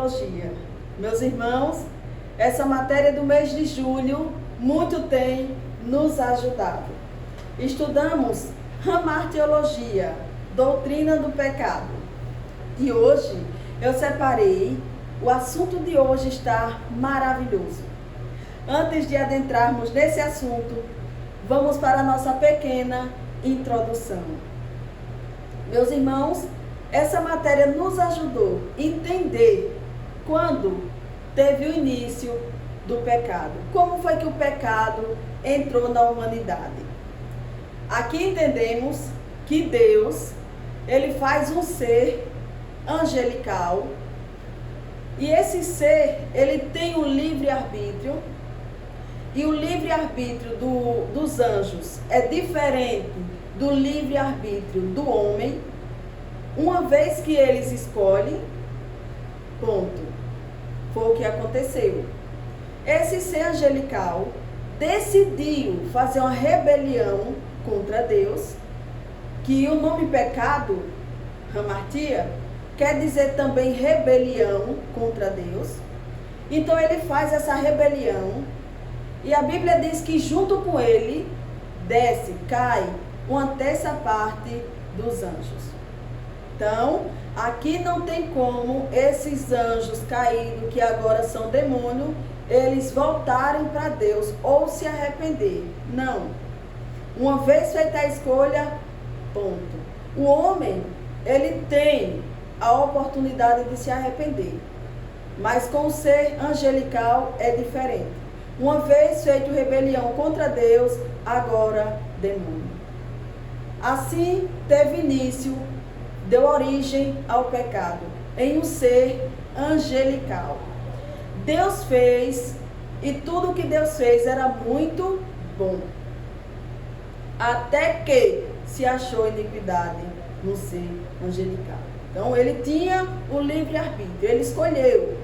teologia. Meus irmãos, essa matéria do mês de julho muito tem nos ajudado. Estudamos hamartiologia, doutrina do pecado. E hoje eu separei, o assunto de hoje está maravilhoso. Antes de adentrarmos nesse assunto, vamos para a nossa pequena introdução. Meus irmãos, essa matéria nos ajudou a entender quando teve o início do pecado. Como foi que o pecado entrou na humanidade? Aqui entendemos que Deus, ele faz um ser angelical e esse ser, ele tem um livre-arbítrio e o livre-arbítrio dos anjos é diferente do livre-arbítrio do homem, uma vez que eles escolhem, ponto. Foi o que aconteceu. Esse ser angelical decidiu fazer uma rebelião contra Deus, que o nome pecado, hamartia, quer dizer também rebelião contra Deus. Então ele faz essa rebelião e a Bíblia diz que junto com ele desce, cai uma terça parte dos anjos. Então, aqui não tem como esses anjos caídos, que agora são demônios, eles voltarem para Deus ou se arrepender. Não. Uma vez feita a escolha, ponto. O homem, ele tem a oportunidade de se arrepender. Mas com o ser angelical é diferente. Uma vez feito rebelião contra Deus, agora demônio. Assim teve início, deu origem ao pecado, em um ser angelical. Deus fez, e tudo que Deus fez era muito bom. Até que se achou iniquidade no ser angelical. Então ele tinha o livre-arbítrio, ele escolheu.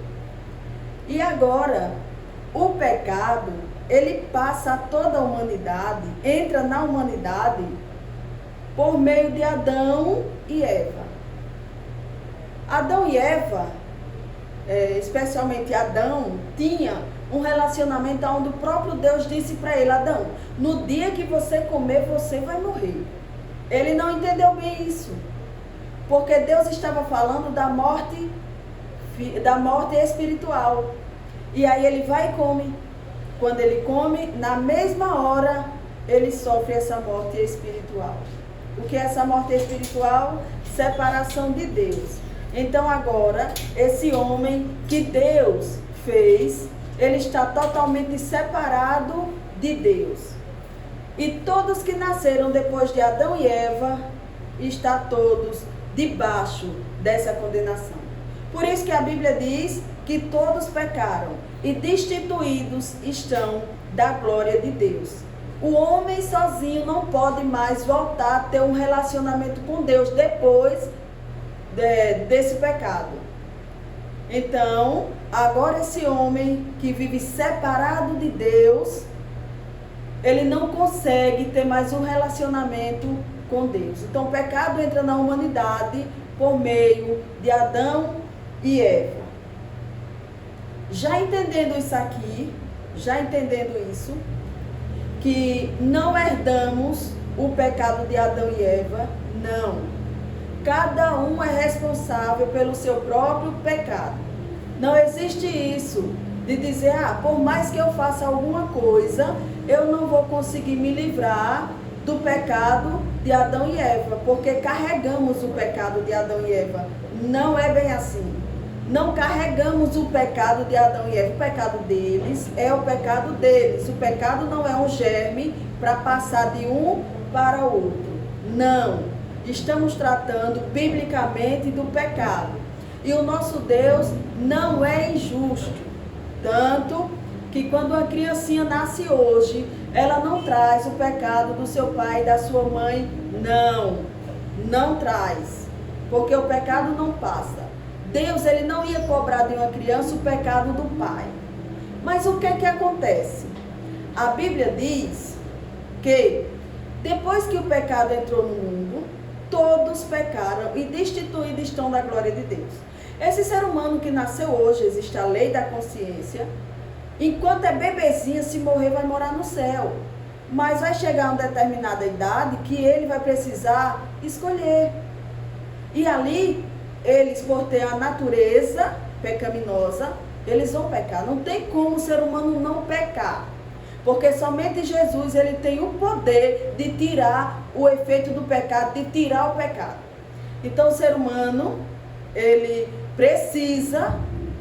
E agora, o pecado, ele passa a toda a humanidade, entra na humanidade por meio de Adão e Eva. Adão e Eva, especialmente Adão, tinha um relacionamento onde o próprio Deus disse para ele: Adão, no dia que você comer, você vai morrer. Ele não entendeu bem isso, porque Deus estava falando da morte espiritual. E aí ele vai e come. Quando ele come, na mesma hora, ele sofre essa morte espiritual. O que é essa morte espiritual? Separação de Deus. Então agora, esse homem que Deus fez, ele está totalmente separado de Deus. E todos que nasceram depois de Adão e Eva, estão todos debaixo dessa condenação. Por isso que a Bíblia diz que todos pecaram e destituídos estão da glória de Deus. O homem sozinho não pode mais voltar a ter um relacionamento com Deus depois desse pecado. Então, agora esse homem que vive separado de Deus, ele não consegue ter mais um relacionamento com Deus. Então, o pecado entra na humanidade por meio de Adão e Eva. Já entendendo isso aqui, que não herdamos o pecado de Adão e Eva, não. Cada um é responsável pelo seu próprio pecado. Não existe isso de dizer, por mais que eu faça alguma coisa, eu não vou conseguir me livrar do pecado de Adão e Eva, porque carregamos o pecado de Adão e Eva. Não é bem assim. Não carregamos o pecado de Adão e Eva. O pecado deles é o pecado deles. O pecado não é um germe para passar de um para o outro. Não. Estamos tratando biblicamente do pecado. E o nosso Deus não é injusto. Tanto que quando a criancinha nasce hoje, ela não traz o pecado do seu pai e da sua mãe. Não traz. Porque o pecado não passa. Deus, ele não ia cobrar de uma criança o pecado do pai. Mas o que é que acontece? A Bíblia diz que depois que o pecado entrou no mundo, todos pecaram e destituídos estão da glória de Deus. Esse ser humano que nasceu hoje, existe a lei da consciência, enquanto é bebezinha, se morrer, vai morar no céu. Mas vai chegar a uma determinada idade que ele vai precisar escolher. E ali, eles, por ter a natureza pecaminosa, eles vão pecar. Não tem como o ser humano não pecar. Porque somente Jesus, ele tem o poder de tirar o efeito do pecado, de tirar o pecado. Então o ser humano, ele precisa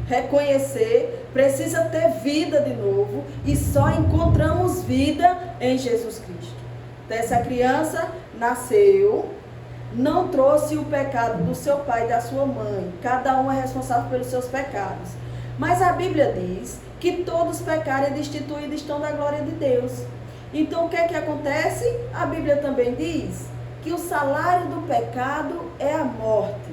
reconhecer, precisa ter vida de novo, e só encontramos vida em Jesus Cristo. Então essa criança nasceu, não trouxe o pecado do seu pai e da sua mãe. Cada um é responsável pelos seus pecados. Mas a Bíblia diz que todos pecaram e destituídos estão da glória de Deus. Então o que é que acontece? A Bíblia também diz que o salário do pecado é a morte.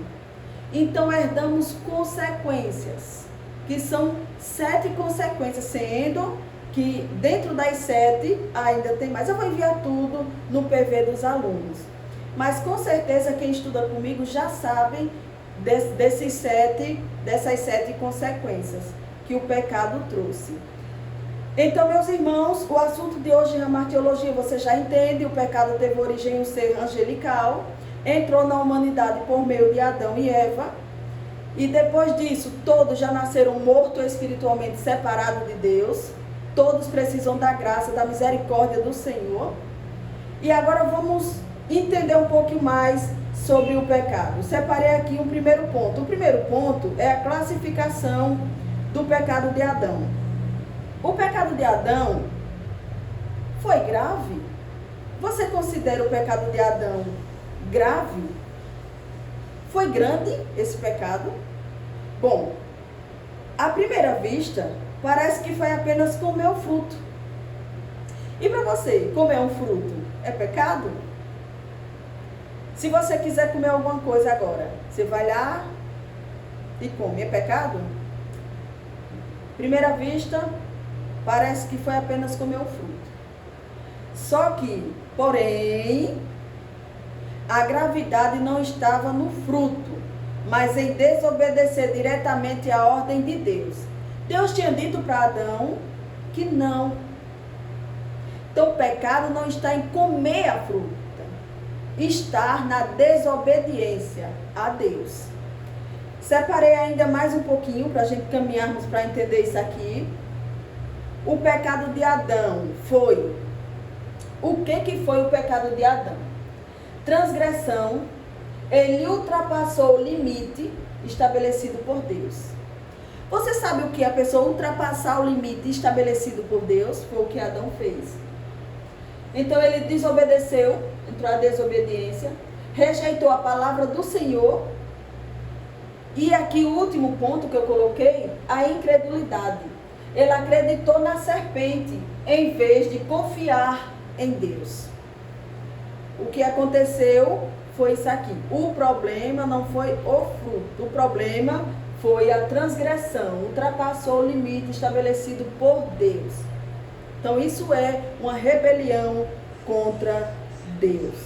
Então herdamos consequências, que são 7 consequências, sendo que dentro das 7 ainda tem mais. Eu vou enviar tudo no PV dos alunos. Mas com certeza quem estuda comigo já sabem dessas 7 consequências que o pecado trouxe. Então, meus irmãos, o assunto de hoje, hamartiologia, você já entende. O pecado teve origem em um ser angelical, entrou na humanidade por meio de Adão e Eva, e depois disso, todos já nasceram mortos espiritualmente, separados de Deus. Todos precisam da graça, da misericórdia do Senhor. E agora vamos entender um pouquinho mais sobre o pecado. Separei aqui um primeiro ponto. O primeiro ponto é a classificação do pecado de Adão. O pecado de Adão foi grave? Você considera o pecado de Adão grave? Foi grande esse pecado? Bom, à primeira vista, parece que foi apenas comer o fruto. E para você, comer um fruto é pecado? Se você quiser comer alguma coisa agora, você vai lá e come, é pecado? Primeira vista, parece que foi apenas comer o fruto. Só que, porém, a gravidade não estava no fruto, mas em desobedecer diretamente à ordem de Deus. Deus tinha dito para Adão que não. Então, o pecado não está em comer a fruta, estar na desobediência a Deus. Separei ainda mais um pouquinho para a gente caminharmos para entender isso aqui. O pecado de Adão foi... O que foi o pecado de Adão? Transgressão. Ele ultrapassou o limite estabelecido por Deus. Você sabe o que a pessoa ultrapassar o limite estabelecido por Deus? Foi o que Adão fez. Então ele desobedeceu, entrou a desobediência, rejeitou a palavra do Senhor. E aqui o último ponto que eu coloquei, a incredulidade. Ele acreditou na serpente, em vez de confiar em Deus. O que aconteceu foi isso aqui. O problema não foi o fruto. O problema foi a transgressão. Ultrapassou o limite estabelecido por Deus. Então isso é uma rebelião contra Deus.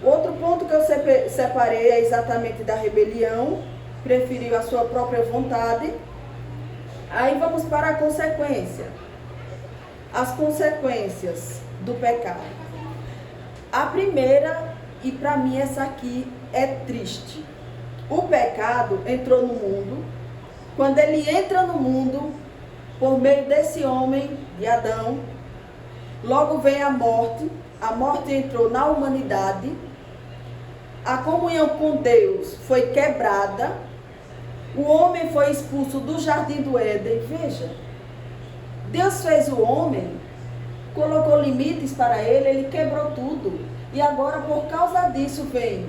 Outro ponto que eu separei é exatamente da rebelião. Preferiu a sua própria vontade. Aí vamos para a consequência. As consequências do pecado. A primeira, e para mim essa aqui é triste. O pecado entrou no mundo. Quando ele entra no mundo, por meio desse homem, de Adão, logo vem a morte. A morte entrou na humanidade. A comunhão com Deus foi quebrada. O homem foi expulso do jardim do Éden. Veja, Deus fez o homem, colocou limites para ele, ele quebrou tudo. E agora, por causa disso, vem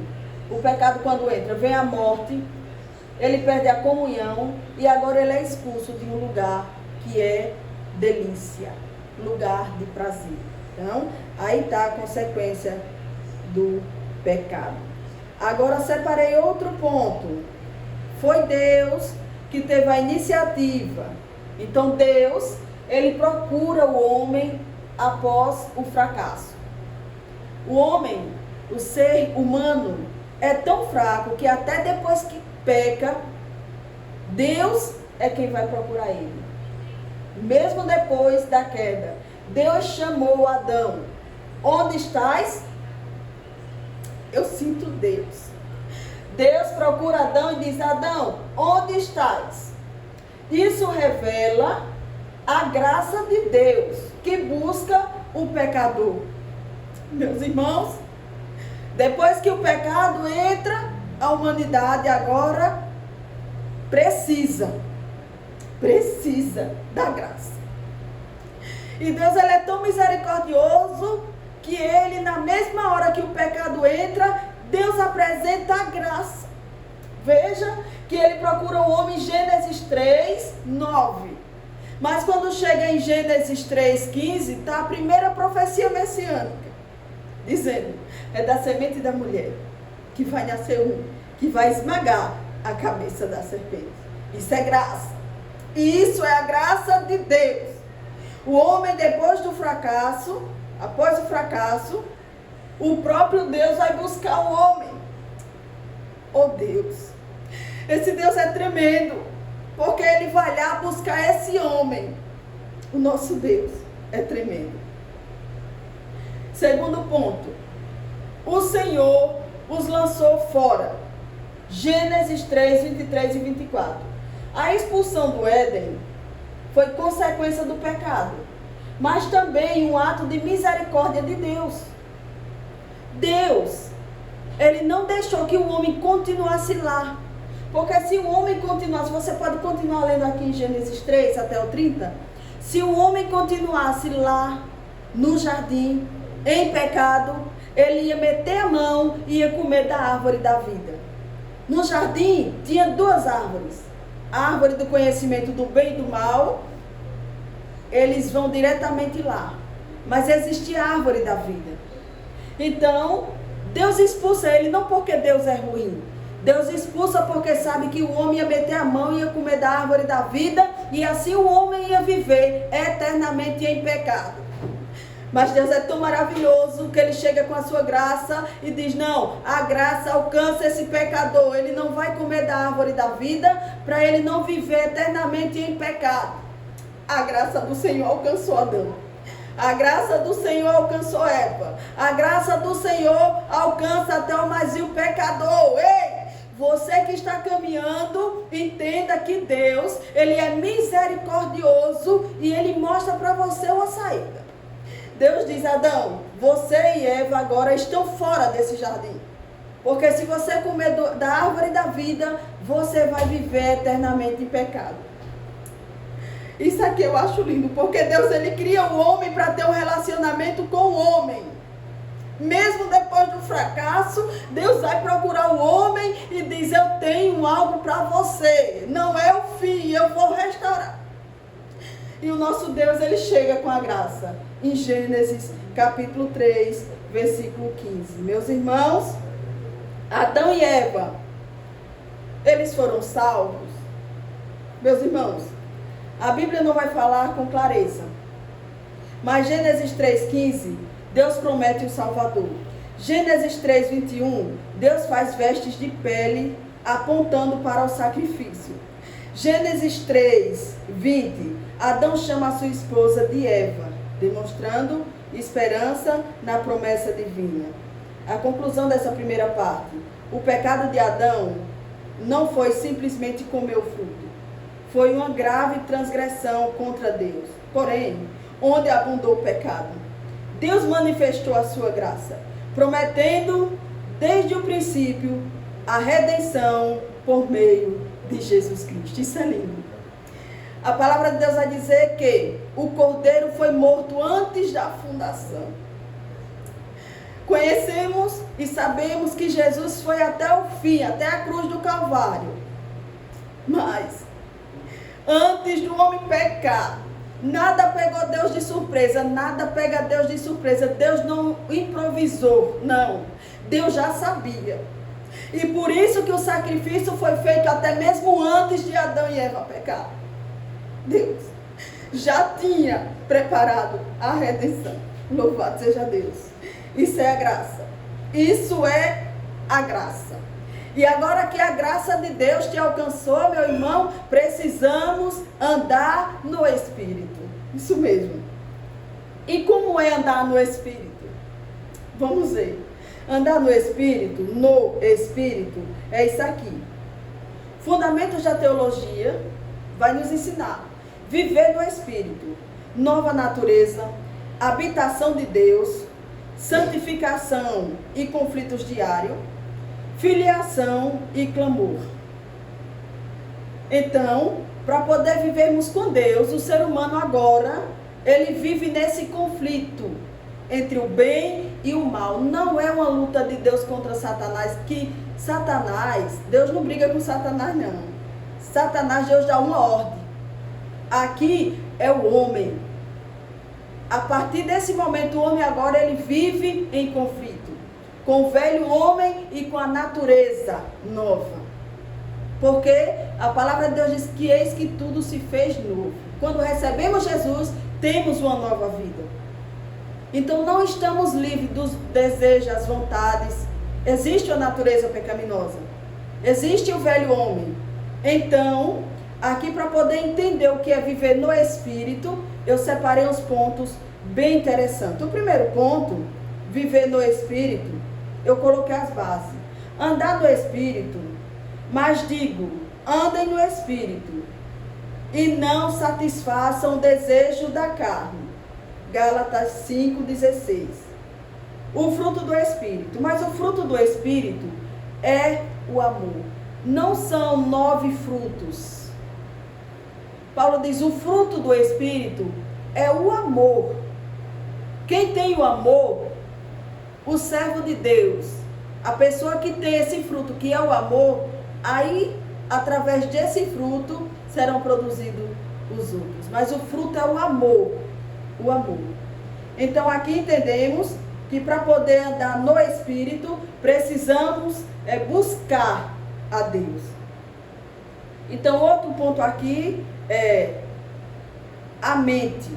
o pecado quando entra, vem a morte, ele perde a comunhão e agora ele é expulso de um lugar que é delícia, lugar de prazer. Então, aí está a consequência do pecado. Agora, separei outro ponto. Foi Deus que teve a iniciativa. Então, Deus, ele procura o homem após o fracasso. O homem, o ser humano, é tão fraco que até depois que peca, Deus é quem vai procurar ele. Mesmo depois da queda, Deus chamou Adão. Onde estás? Eu sinto Deus. Deus procura Adão e diz: Adão, onde estás? Isso revela a graça de Deus, que busca o pecador. Meus irmãos, depois que o pecado entra, a humanidade agora precisa da graça. E Deus, ele é tão misericordioso que ele, na mesma hora que o pecado entra, Deus apresenta a graça. Veja que ele procura o homem em Gênesis 3, 9. Mas quando chega em Gênesis 3, 15, está a primeira profecia messiânica, dizendo: é da semente da mulher que vai nascer um, que vai esmagar a cabeça da serpente. Isso é graça. E isso é a graça de Deus. O homem, depois do fracasso, após o fracasso, o próprio Deus vai buscar o homem. Oh Deus, esse Deus é tremendo, porque ele vai lá buscar esse homem. O nosso Deus é tremendo. Segundo ponto, o Senhor os lançou fora. Gênesis 3, 23 e 24. A expulsão do Éden foi consequência do pecado, mas também um ato de misericórdia de Deus. Deus, ele não deixou que o homem continuasse lá. Porque se o homem continuasse, você pode continuar lendo aqui em Gênesis 3 até o 30. Se o homem continuasse lá no jardim, em pecado, ele ia meter a mão e ia comer da árvore da vida. No jardim tinha duas árvores. A árvore do conhecimento do bem e do mal, eles vão diretamente lá. Mas existia a árvore da vida. Então, Deus expulsa ele, não porque Deus é ruim. Deus expulsa porque sabe que o homem ia meter a mão e ia comer da árvore da vida, e assim o homem ia viver eternamente em pecado. Mas Deus é tão maravilhoso que ele chega com a sua graça e diz: não, a graça alcança esse pecador. Ele não vai comer da árvore da vida para ele não viver eternamente em pecado. A graça do Senhor alcançou Adão. A graça do Senhor alcançou Eva. A graça do Senhor alcança até o mais vil pecador. Ei! Você que está caminhando, entenda que Deus, ele é misericordioso e ele mostra para você uma saída. Deus diz: Adão, você e Eva agora estão fora desse jardim. Porque se você comer da árvore da vida, você vai viver eternamente em pecado. Isso aqui eu acho lindo, porque Deus, ele cria o homem para ter um relacionamento com o homem. Mesmo depois do fracasso, Deus vai procurar o homem e diz: eu tenho algo para você. Não é o fim, eu vou restaurar. E o nosso Deus, ele chega com a graça. Em Gênesis capítulo 3, versículo 15. Meus irmãos, Adão e Eva, eles foram salvos. Meus irmãos, a Bíblia não vai falar com clareza, mas Gênesis 3,15, Deus promete o Salvador. Gênesis 3,21, Deus faz vestes de pele apontando para o sacrifício. Gênesis 3:20, Adão chama a sua esposa de Eva, demonstrando esperança na promessa divina. A conclusão dessa primeira parte: o pecado de Adão não foi simplesmente comer o fruto, foi uma grave transgressão contra Deus. Porém, onde abundou o pecado, Deus manifestou a sua graça, prometendo desde o princípio a redenção por meio de Jesus Cristo. Isso é lindo. A palavra de Deus vai dizer que o cordeiro foi morto antes da fundação. Conhecemos e sabemos que Jesus foi até o fim, até a cruz do Calvário. Mas, antes do homem pecar, nada pegou Deus de surpresa, nada pega Deus de surpresa. Deus não improvisou, não. Deus já sabia. E por isso que o sacrifício foi feito até mesmo antes de Adão e Eva pecar. Deus já tinha preparado a redenção. Louvado seja Deus. Isso é a graça. Isso é a graça. E agora que a graça de Deus te alcançou, meu irmão, precisamos andar no Espírito. Isso mesmo. E como é andar no Espírito? Vamos ver. Andar no Espírito, é isso aqui. Fundamentos da teologia vai nos ensinar. Viver no Espírito, nova natureza, habitação de Deus, santificação e conflitos diários, filiação e clamor. Então, para poder vivermos com Deus, o ser humano agora, ele vive nesse conflito entre o bem e o mal. Não é uma luta de Deus contra Satanás, Deus não briga com Satanás, não. Satanás, Deus dá uma ordem. Aqui é o homem. A partir desse momento, o homem agora, ele vive em conflito com o velho homem e com a natureza nova. Porque a palavra de Deus diz que eis que tudo se fez novo. Quando recebemos Jesus, temos uma nova vida. Então não estamos livres dos desejos, das vontades. Existe a natureza pecaminosa. Existe o velho homem. Então, aqui para poder entender o que é viver no Espírito, eu separei uns pontos bem interessantes. O primeiro ponto, viver no Espírito, eu coloquei as bases. Andar no Espírito, mas digo, andem no Espírito e não satisfaçam o desejo da carne. Gálatas 5,16. O fruto do Espírito. Mas o fruto do Espírito é o amor. Não são 9 frutos. Paulo diz, o fruto do Espírito é o amor. Quem tem o amor, o servo de Deus, a pessoa que tem esse fruto, que é o amor, aí, através desse fruto, serão produzidos os outros. Mas o fruto é o amor. O amor. Então, aqui entendemos que para poder andar no Espírito, precisamos buscar a Deus. Então, outro ponto aqui é a mente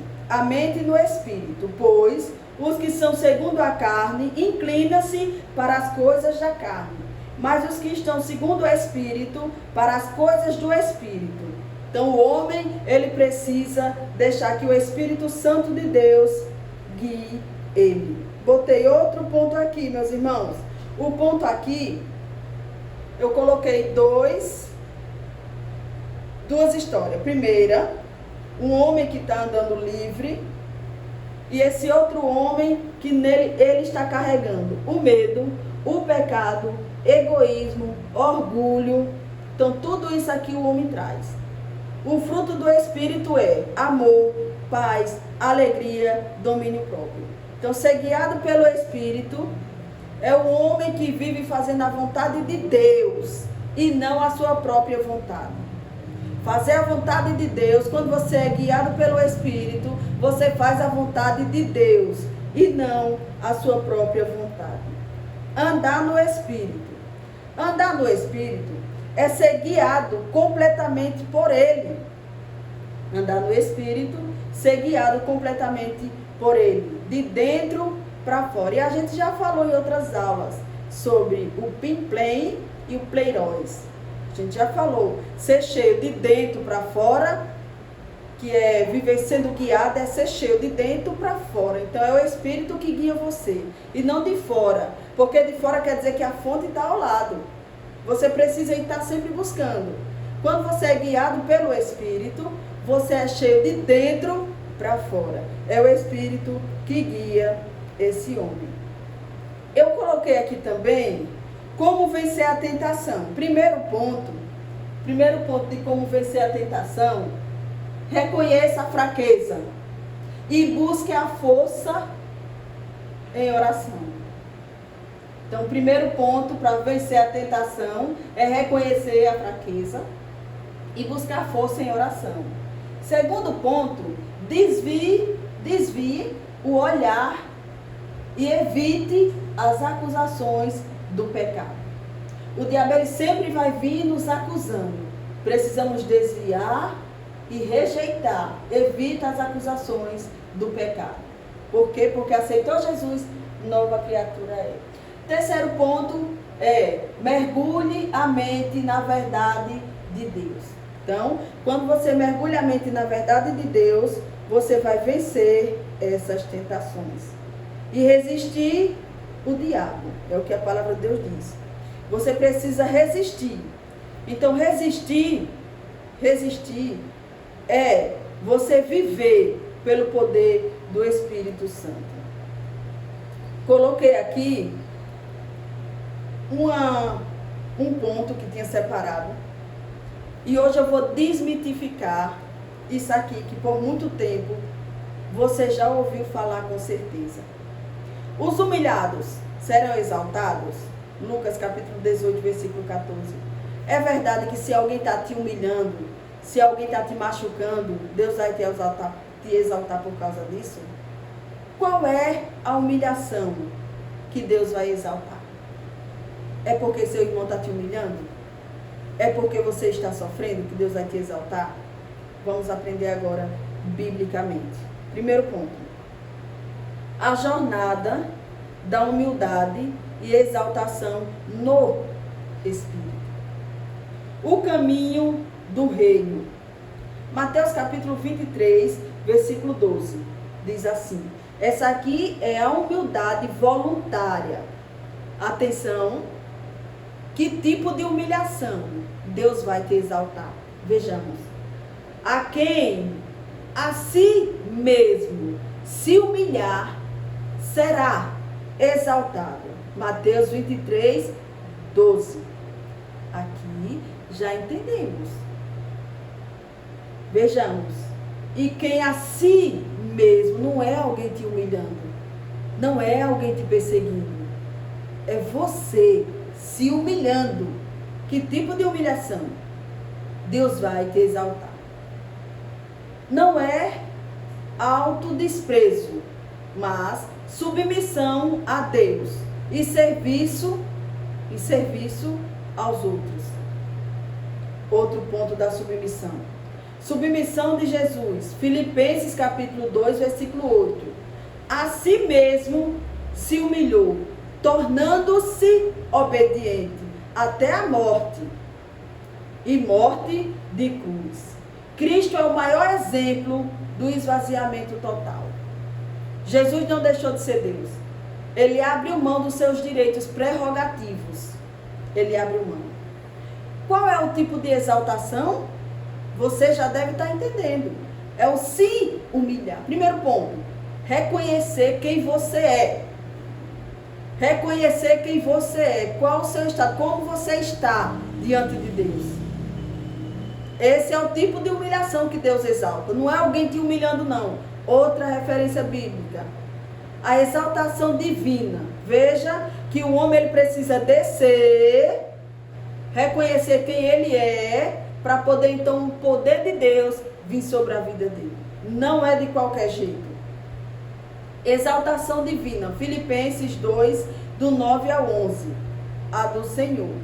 no Espírito, pois os que são segundo a carne inclinam-se para as coisas da carne, mas os que estão segundo o Espírito para as coisas do Espírito. Então o homem, ele precisa deixar que o Espírito Santo de Deus guie ele. Botei outro ponto aqui, meus irmãos. O ponto aqui, eu coloquei duas histórias. Primeira, um homem que está andando livre, e esse outro homem que nele ele está carregando o medo, o pecado, egoísmo, orgulho. Então tudo isso aqui o homem traz. O fruto do Espírito é amor, paz, alegria, domínio próprio. Então ser guiado pelo Espírito é o homem que vive fazendo a vontade de Deus e não a sua própria vontade. Fazer a vontade de Deus, quando você é guiado pelo Espírito, você faz a vontade de Deus e não a sua própria vontade. Andar no Espírito. Andar no Espírito é ser guiado completamente por Ele. Andar no Espírito, ser guiado completamente por Ele. De dentro para fora. E a gente já falou em outras aulas sobre o Pimplém e o Pleiróis. A gente já falou. Ser cheio de dentro para fora, que é viver sendo guiado, é ser cheio de dentro para fora. Então é o Espírito que guia você. E não de fora. Porque de fora quer dizer que a fonte está ao lado. Você precisa estar sempre buscando. Quando você é guiado pelo Espírito, você é cheio de dentro para fora. É o Espírito que guia esse homem. Eu coloquei aqui também como vencer a tentação. Primeiro ponto de como vencer a tentação, reconheça a fraqueza e busque a força em oração. Então, o primeiro ponto para vencer a tentação é reconhecer a fraqueza e buscar força em oração. Segundo ponto, desvie o olhar e evite as acusações do pecado. O diabo ele sempre vai vir nos acusando. Precisamos desviar e rejeitar. Evita as acusações do pecado. Por quê? Porque aceitou Jesus, nova criatura é. Terceiro ponto, mergulhe a mente na verdade de Deus. Então, quando você mergulha a mente na verdade de Deus, você vai vencer essas tentações e resistir o diabo. É o que a palavra de Deus diz. Você precisa resistir. Então, resistir é você viver pelo poder do Espírito Santo. Coloquei aqui um ponto que tinha separado. E hoje eu vou desmitificar isso aqui, que por muito tempo você já ouviu falar com certeza. Os humilhados serão exaltados? Lucas capítulo 18, versículo 14. É verdade que se alguém está te humilhando, se alguém está te machucando, Deus vai te exaltar por causa disso? Qual é a humilhação que Deus vai exaltar? É porque seu irmão está te humilhando? É porque você está sofrendo que Deus vai te exaltar? Vamos aprender agora biblicamente. Primeiro ponto. A jornada da humildade e exaltação no Espírito. O caminho do reino. Mateus capítulo 23, versículo 12. Diz assim. Essa aqui é a humildade voluntária. Atenção. Que tipo de humilhação Deus vai te exaltar? Vejamos. A quem a si mesmo se humilhar, será exaltado. Mateus 23, 12. Aqui já entendemos. Vejamos. E quem a si mesmo, não é alguém te humilhando, não é alguém te perseguindo, é você se humilhando. Que tipo de humilhação? Deus vai te exaltar. Não é autodesprezo, mas submissão a Deus e serviço aos outros. Outro ponto da submissão. Submissão de Jesus. Filipenses capítulo 2, versículo 8. A si mesmo se humilhou, tornando-se obediente até a morte, e morte de cruz. Cristo é o maior exemplo do esvaziamento total. Jesus não deixou de ser Deus. Ele abriu mão dos seus direitos prerrogativos. Ele abriu mão. Qual é o tipo de exaltação? Você já deve estar entendendo. É o se humilhar. Primeiro ponto. Reconhecer quem você é. Reconhecer quem você é. Qual o seu estado. Como você está diante de Deus. Esse é o tipo de humilhação que Deus exalta. Não é alguém te humilhando, não. Outra referência bíblica. A exaltação divina. Veja que o homem ele precisa descer, reconhecer quem ele é, para poder então o poder de Deus vir sobre a vida dele. Não é de qualquer jeito. Exaltação divina. Filipenses 2, do 9 ao 11. A do Senhor.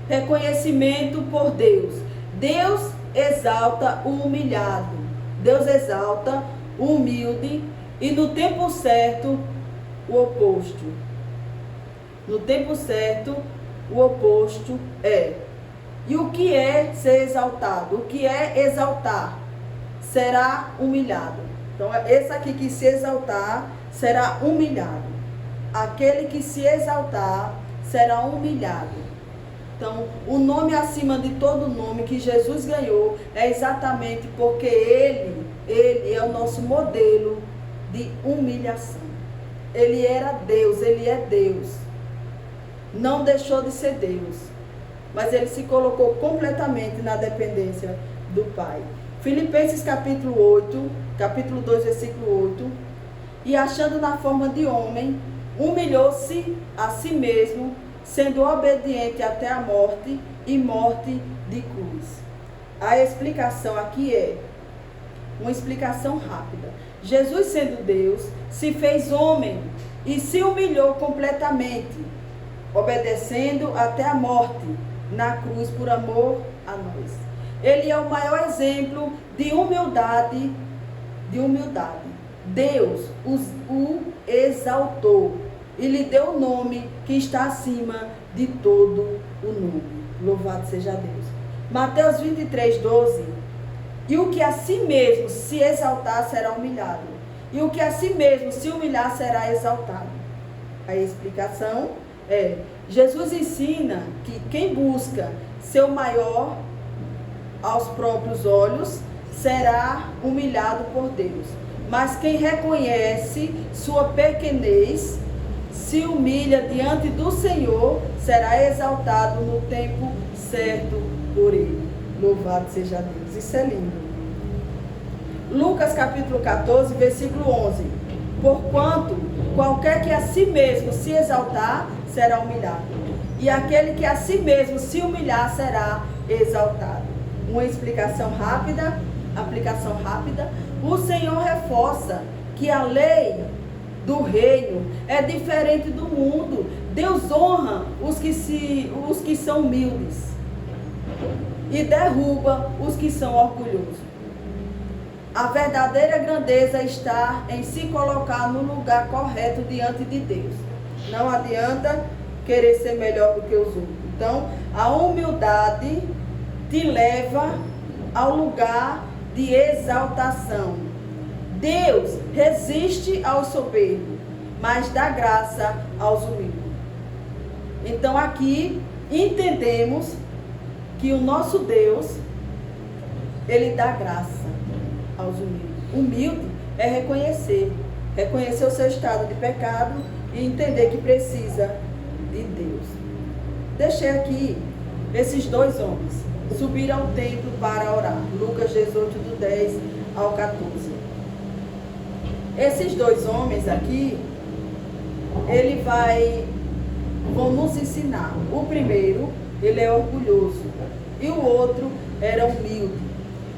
Reconhecimento por Deus. Deus exalta o humilhado. Deus exalta o humilde. E no tempo certo, o oposto. No tempo certo, o oposto é. E o que é ser exaltado? O que é exaltar? Será humilhado. Então, esse aqui que se exaltar, será humilhado. Aquele que se exaltar, será humilhado. Então, o nome acima de todo nome que Jesus ganhou é exatamente porque Ele é o nosso modelo de humilhação. Ele era Deus, Ele é Deus. Não deixou de ser Deus, mas Ele se colocou completamente na dependência do Pai. Filipenses capítulo 8, capítulo 2, versículo 8. E achando na forma de homem, humilhou-se a si mesmo, sendo obediente até a morte e morte de cruz. A explicação aqui é uma explicação rápida. Jesus, sendo Deus, se fez homem e se humilhou completamente, obedecendo até a morte na cruz por amor a nós. Ele é o maior exemplo de humildade, Deus o exaltou e lhe deu o nome que está acima de todo o nome. Louvado seja Deus. Mateus 23, 12. E o que a si mesmo se exaltar será humilhado, e o que a si mesmo se humilhar será exaltado. A explicação é: Jesus ensina que quem busca ser o maior aos próprios olhos será humilhado por Deus. Mas quem reconhece sua pequenez, se humilha diante do Senhor, será exaltado no tempo certo por Ele. Louvado seja Deus. Isso é lindo. Lucas capítulo 14, versículo 11. Porquanto qualquer que a si mesmo se exaltar, será humilhado. E aquele que a si mesmo se humilhar, será exaltado. Uma explicação rápida, aplicação rápida. O Senhor reforça que a lei do reino é diferente do mundo. Deus honra os que são humildes e derruba os que são orgulhosos. A verdadeira grandeza está em se colocar no lugar correto diante de Deus. Não adianta querer ser melhor do que os outros. Então, a humildade te leva ao lugar de exaltação. Deus resiste aos soberbos, mas dá graça aos humildes. Então aqui entendemos que o nosso Deus, Ele dá graça aos humildes. Humilde é reconhecer o seu estado de pecado e entender que precisa de Deus. Deixei aqui esses dois homens subiram ao templo para orar. Lucas 18, do 10 ao 14. Esses dois homens aqui, vão nos ensinar. O primeiro, ele é orgulhoso, e o outro era humilde.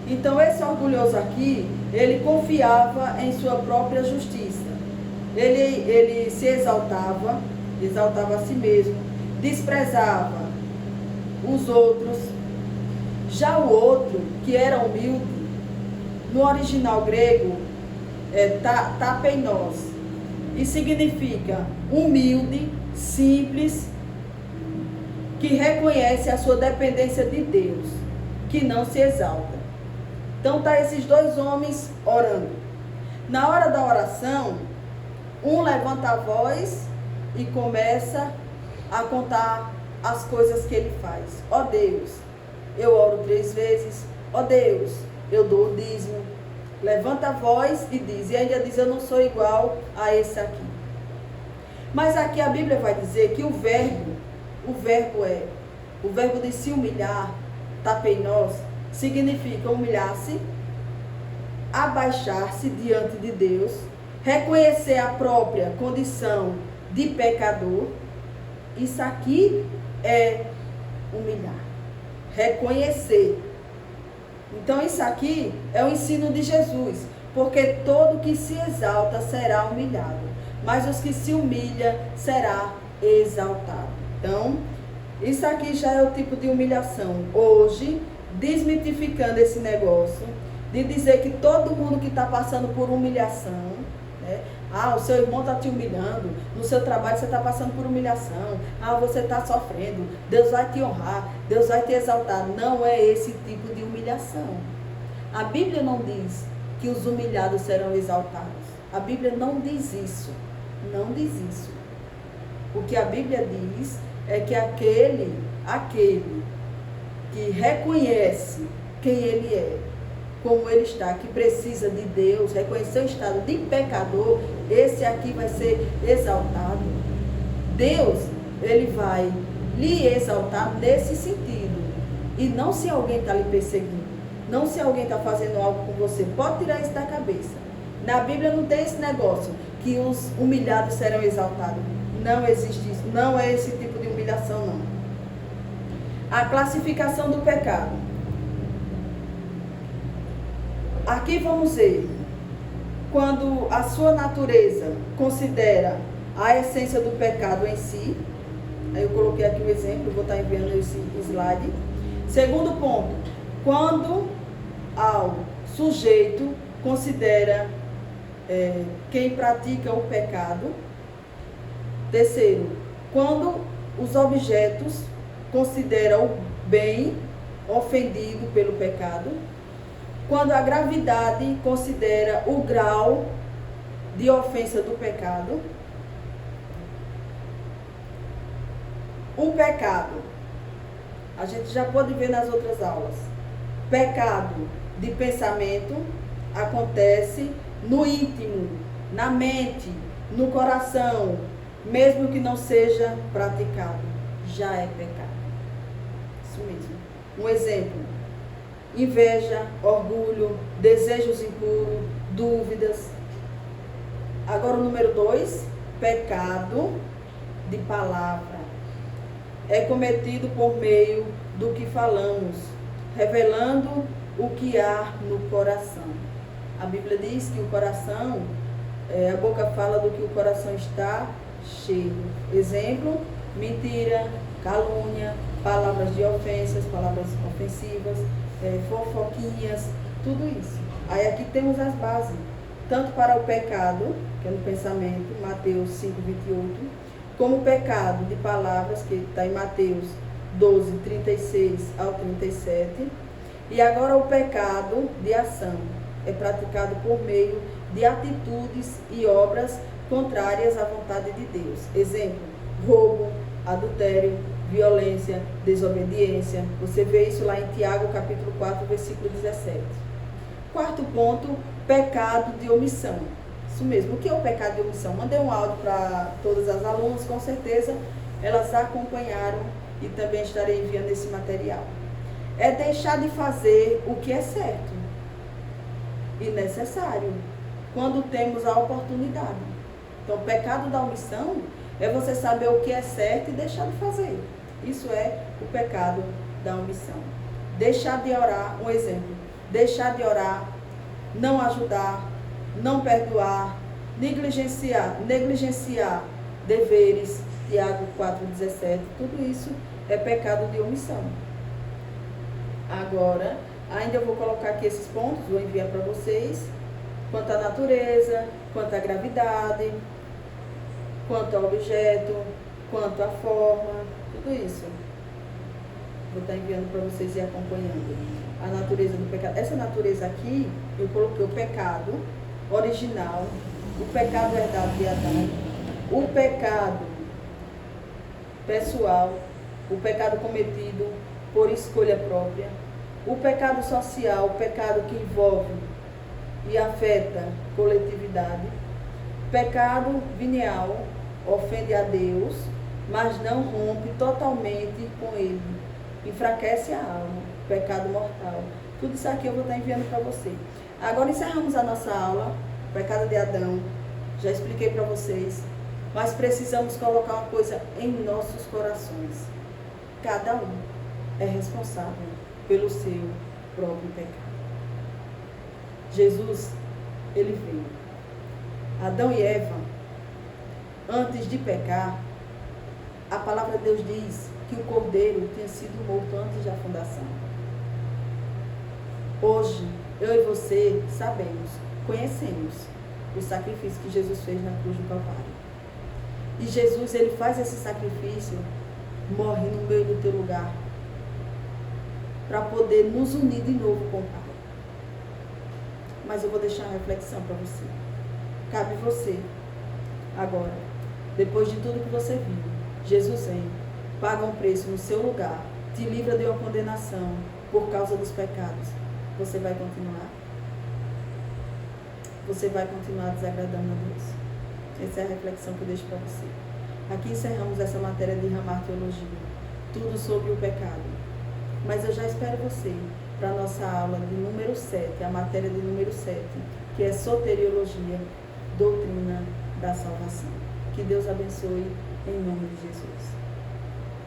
Então esse orgulhoso aqui, ele confiava em sua própria justiça. Ele se exaltava a si mesmo, desprezava os outros. Já o outro, que era humilde, no original grego, tapeinos, e significa humilde, simples, que reconhece a sua dependência de Deus, que não se exalta. Então tá esses dois homens orando. Na hora da oração, um levanta a voz e começa a contar as coisas que ele faz. Ó Deus, eu oro 3 vezes. Ó Deus, eu dou o dízimo. Levanta a voz e diz. E ainda diz, eu não sou igual a esse aqui. Mas aqui a Bíblia vai dizer que o verbo de se humilhar, tapeinos, significa humilhar-se, abaixar-se diante de Deus, reconhecer a própria condição de pecador. Isso aqui é humilhar, reconhecer. Então isso aqui é o ensino de Jesus, porque todo que se exalta será humilhado, mas os que se humilham será exaltado. Então, isso aqui já é o tipo de humilhação. Hoje, desmitificando esse negócio de dizer que todo mundo que está passando por humilhação, né? O seu irmão está te humilhando, no seu trabalho você está passando por humilhação, você está sofrendo, Deus vai te honrar, Deus vai te exaltar. Não é esse tipo de humilhação. A Bíblia não diz que os humilhados serão exaltados. A Bíblia não diz isso. Não diz isso. O que a Bíblia diz é que aquele que reconhece quem ele é, como ele está, que precisa de Deus, reconhecer o estado de pecador, esse aqui vai ser exaltado. Deus, ele vai lhe exaltar nesse sentido. E não se alguém está lhe perseguindo, não se alguém está fazendo algo com você. Pode tirar isso da cabeça. Na Bíblia não tem esse negócio, que os humilhados serão exaltados. Não existe isso, não é esse tipo de humilhação, não. A classificação do pecado. Aqui vamos ver, quando a sua natureza considera a essência do pecado em si. Aí eu coloquei aqui um exemplo, vou estar enviando esse slide. Segundo ponto, quando ao sujeito considera quem pratica o pecado. Terceiro, quando os objetos consideram o bem ofendido pelo pecado. Quando a gravidade considera o grau de ofensa do pecado. O pecado, a gente já pode ver nas outras aulas. Pecado de pensamento acontece no íntimo, na mente, no coração, mesmo que não seja praticado, já é pecado. Isso mesmo. Um exemplo: inveja, orgulho, desejos impuros, dúvidas. Agora o número 2, pecado de palavra. É cometido por meio do que falamos, revelando o que há no coração. A Bíblia diz que o coração, a boca fala do que o coração está cheio. Exemplo: mentira, calúnia, palavras de ofensas, palavras ofensivas, fofoquinhas, tudo isso. Aí aqui temos as bases, tanto para o pecado, que é no pensamento, Mateus 5:28, como o pecado de palavras, que está em Mateus 12:36 ao 37. E agora o pecado de ação, é praticado por meio de atitudes e obras contrárias à vontade de Deus. Exemplo: roubo, adultério, violência, desobediência. Você vê isso lá em Tiago, capítulo 4, versículo 17. Quarto ponto, pecado de omissão. Isso mesmo. O que é o pecado de omissão? Mandei um áudio para todas as alunas, com certeza elas acompanharam e também estarei enviando esse material. É deixar de fazer o que é certo e necessário, quando temos a oportunidade. Então, o pecado da omissão é você saber o que é certo e deixar de fazer. Isso é o pecado da omissão. Deixar de orar, um exemplo: deixar de orar, não ajudar, não perdoar, negligenciar deveres, Tiago 4:17, tudo isso é pecado de omissão. Agora, ainda eu vou colocar aqui esses pontos, vou enviar para vocês, quanto à natureza, quanto à gravidade, quanto ao objeto, quanto à forma, tudo isso. Vou estar enviando para vocês e acompanhando. A natureza do pecado. Essa natureza aqui, eu coloquei o pecado original, o pecado herdado de Adão, o pecado pessoal, o pecado cometido por escolha própria, o pecado social, o pecado que envolve e afeta coletividade, pecado venial, ofende a Deus, mas não rompe totalmente com ele, enfraquece a alma, pecado mortal. Tudo isso aqui eu vou estar enviando para você. Agora encerramos a nossa aula, pecado de Adão, já expliquei para vocês, mas precisamos colocar uma coisa em nossos corações: cada um é responsável pelo seu próprio pecado. Jesus, ele veio. Adão e Eva, antes de pecar, a palavra de Deus diz que o cordeiro tinha sido morto antes da fundação. Hoje, eu e você sabemos, conhecemos o sacrifício que Jesus fez na cruz do Calvário. E Jesus, ele faz esse sacrifício, morre no meio do teu lugar, para poder nos unir de novo com o Pai. Mas eu vou deixar uma reflexão para você. Cabe você, agora, depois de tudo que você viu, Jesus vem, paga um preço no seu lugar, te livra de uma condenação por causa dos pecados. Você vai continuar? Você vai continuar desagradando a Deus? Essa é a reflexão que eu deixo para você. Aqui encerramos essa matéria de Ramar Teologia, tudo sobre o pecado. Mas eu já espero você para a nossa aula de número 7, a matéria de número 7, que é Soteriologia, Doutrina da Salvação. Que Deus abençoe, em nome de Jesus.